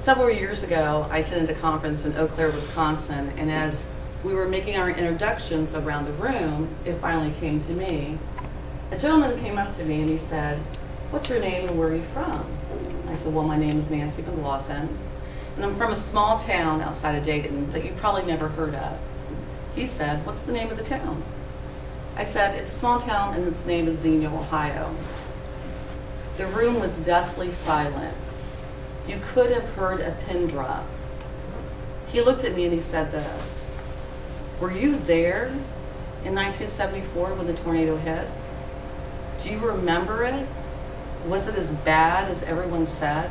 Several years ago, I attended a conference in Eau Claire, Wisconsin, and as we were making our introductions around the room, it finally came to me. A gentleman came up to me and he said, "What's your name and where are you from?" I said, "Well, my name is Nancy McLaughlin, and I'm from a small town outside of Dayton that you probably never heard of." He said, "What's the name of the town?" I said, "It's a small town and its name is Xenia, Ohio." The room was deathly silent. You could have heard a pin drop. He looked at me and he said this, "Were you there in 1974 when the tornado hit? Do you remember it? Was it as bad as everyone said?"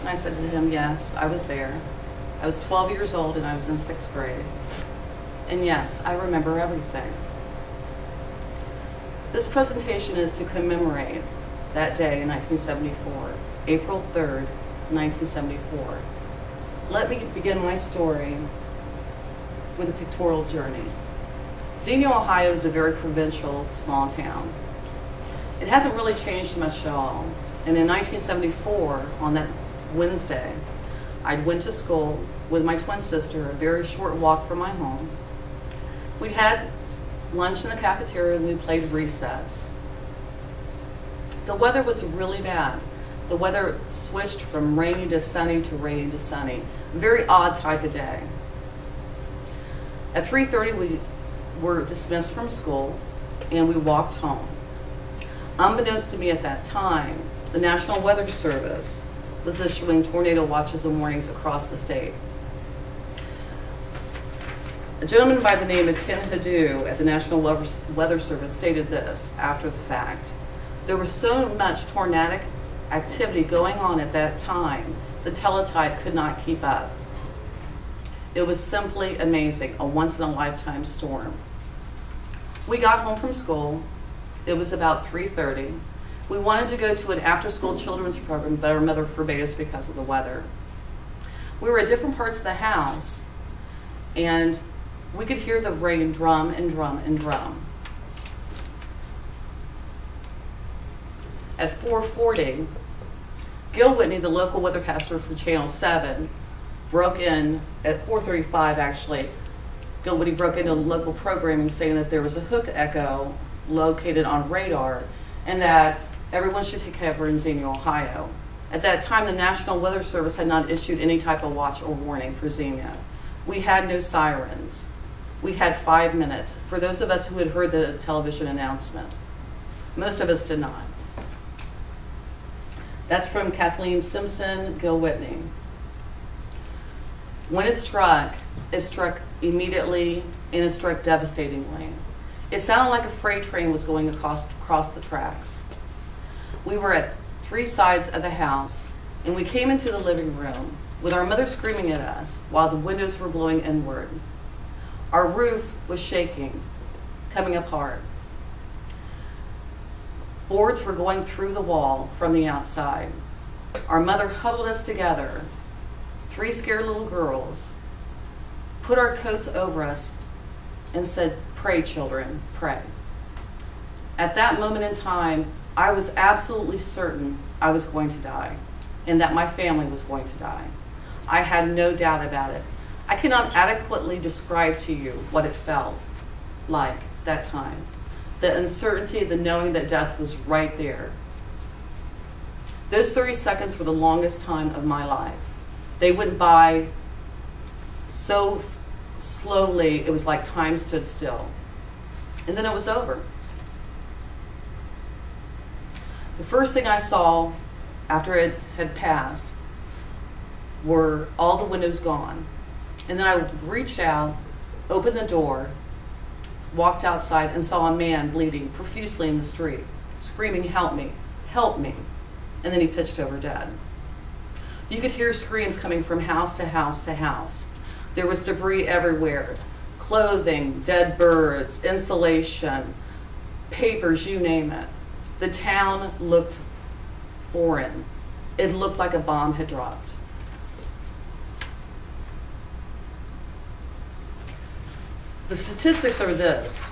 And I said to him, "Yes, I was there. I was 12 years old and I was in 6th grade. And yes, I remember everything." This presentation is to commemorate that day in 1974, April 3rd, 1974. Let me begin my story with a pictorial journey. Xenia, Ohio is a very provincial, small town. It hasn't really changed much at all. And in 1974, on that Wednesday, I went to school with my twin sister, a very short walk from my home. We had lunch in the cafeteria and we played recess. The weather was really bad. The weather switched from rainy to sunny to rainy to sunny. A very odd type of day. At 3:30, we were dismissed from school and we walked home. Unbeknownst to me at that time, the National Weather Service was issuing tornado watches and warnings across the state. A gentleman by the name of Ken Hadou at the National Weather Service stated this after the fact: "There was so much tornadic activity going on at that time, the teletype could not keep up. It was simply amazing, a once-in-a-lifetime storm." We got home from school. It was about 3:30. We wanted to go to an after-school children's program, but our mother forbade us because of the weather. We were at different parts of the house, and we could hear the rain drum and drum and drum. At 4:40, Gil Whitney, the local weathercaster for Channel 7, broke in, at 4:35 actually, Gil Whitney broke into local programming saying that there was a hook echo located on radar and that everyone should take cover in Xenia, Ohio. At that time, the National Weather Service had not issued any type of watch or warning for Xenia. We had no sirens. We had 5 minutes for those of us who had heard the television announcement. Most of us did not. That's from Kathleen Simpson, Gil Whitney. When it struck immediately and it struck devastatingly. It sounded like a freight train was going across the tracks. We were at 3 sides of the house and we came into the living room with our mother screaming at us while the windows were blowing inward. Our roof was shaking, coming apart. Boards were going through the wall from the outside. Our mother huddled us together, 3 scared little girls, put our coats over us, and said, "Pray, children, pray." At that moment in time, I was absolutely certain I was going to die and that my family was going to die. I had no doubt about it. I cannot adequately describe to you what it felt like that time. The uncertainty, the knowing that death was right there. Those 30 seconds were the longest time of my life. They went by so slowly, it was like time stood still. And then it was over. The first thing I saw after it had passed were all the windows gone. And then I reached out, opened the door, walked outside, and saw a man bleeding profusely in the street, screaming, "Help me, help me." And then he pitched over dead. You could hear screams coming from house to house to house. There was debris everywhere, clothing, dead birds, insulation, papers, you name it. The town looked foreign. It looked like a bomb had dropped. The statistics are this: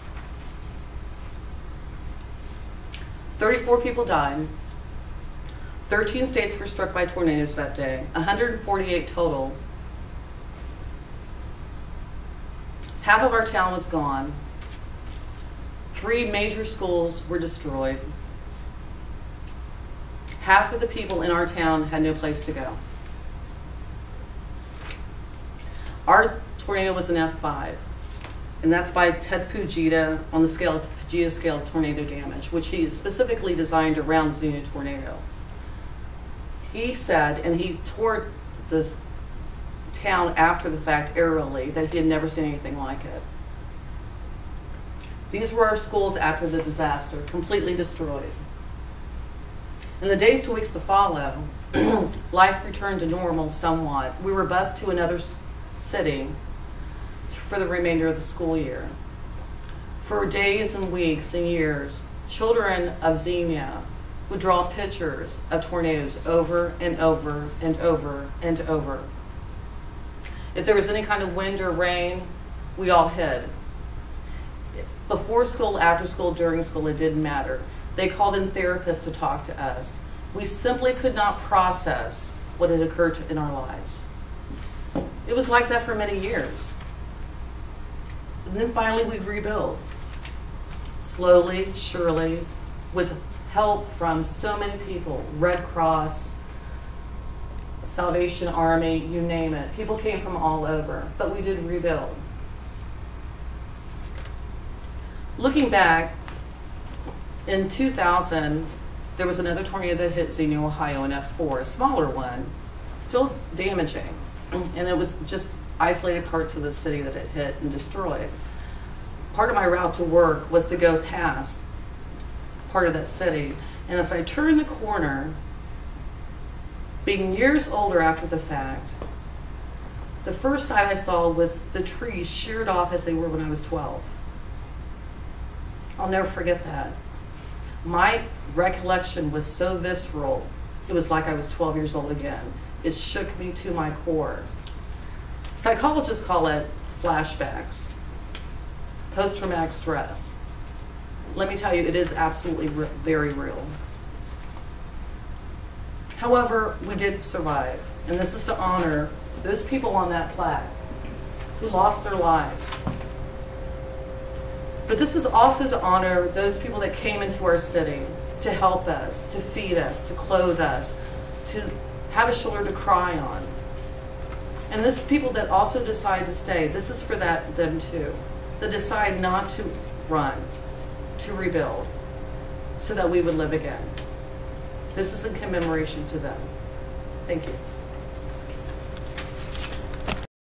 34 people died, 13 states were struck by tornadoes that day, 148 total. Half of our town was gone. 3 major schools were destroyed. Half of the people in our town had no place to go. Our tornado was an F5, and that's by Ted Fujita on the Fujita scale of tornado damage, which he specifically designed around the Xenia tornado. He said, and he toured this town after the fact aerially, that he had never seen anything like it. These were our schools after the disaster, completely destroyed. In the days to weeks to follow, life returned to normal somewhat. We were bused to another city for the remainder of the school year. For days and weeks and years, children of Xenia would draw pictures of tornadoes over and over and over and over. If there was any kind of wind or rain, we all hid. Before school, after school, during school, it didn't matter. They called in therapists to talk to us. We simply could not process what had occurred in our lives. It was like that for many years. And then finally we rebuilt. Slowly, surely, with help from so many people, Red Cross, Salvation Army, you name it. People came from all over, but we did rebuild. Looking back, in 2000, there was another tornado that hit Xenia, Ohio, an F4, a smaller one, still damaging. And it was just isolated parts of the city that it hit and destroyed. Part of my route to work was to go past part of that city. And as I turned the corner, being years older after the fact, the first sight I saw was the trees sheared off as they were when I was 12. I'll never forget that. My recollection was so visceral, it was like I was 12 years old again. It shook me to my core. Psychologists call it flashbacks, post-traumatic stress. Let me tell you, it is absolutely very real. However, we did survive, and this is to honor those people on that plaque who lost their lives. But this is also to honor those people that came into our city to help us, to feed us, to clothe us, to have a shoulder to cry on. And those people that also decide to stay, this is for them too. That decide not to run, to rebuild, so that we would live again. This is in commemoration to them. Thank you.